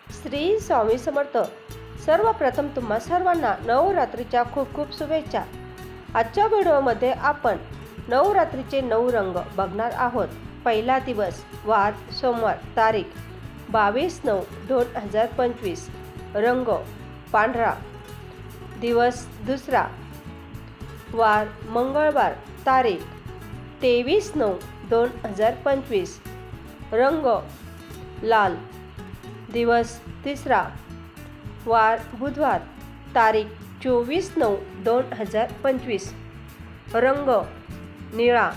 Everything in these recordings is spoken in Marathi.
श्री स्वामी समर्थ. सर्वप्रथम तुम्हा सर्वांना नवरात्रीच्या खूप खूप शुभेच्छा. आजच्या व्हिडिओमध्ये आपण नवरात्रीचे 9 रंग बघणार आहोत. पहिला दिवस, वार सोमवार, तारीख 22/9/2025, रंग पांढरा. दिवस दुसरा, वार मंगळवार, तारीख 23/9/2025, रंग लाल. दिवस तिसरा, वार बुधवार, तारीख 24/9/2025, रंग निळा.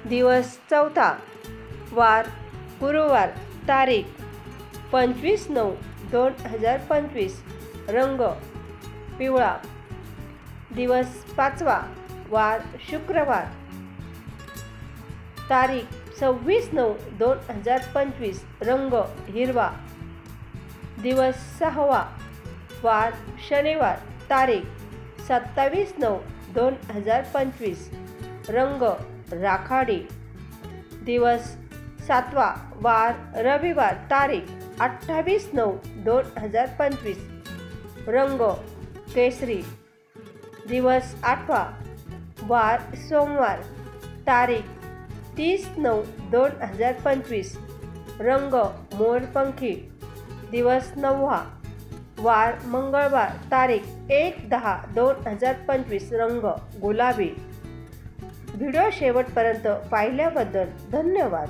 दिवस चौथा, वार गुरुवार, तारीख 25/9/2025, रंग पिवळा. दिवस पाचवा, वार शुक्रवार, तारीख 26/9/2025, रंग हिरवा. दिवस सहावा, वार शनिवार, तारीख 27/9/2025, रंग राखाडी. दिवस सातवा, वार रविवार, तारीख 28/9/2025, रंग केसरी. दिवस आठवा, वार सोमवार, तारीख 30/9/2025, रंग मोरपंखी. दिवस नववा, वार मंगळवार, तारीख 1/10/2025, रंग गुलाबी. व्हिडिओ शेवटपर्यंत पाहिल्याबद्दल धन्यवाद.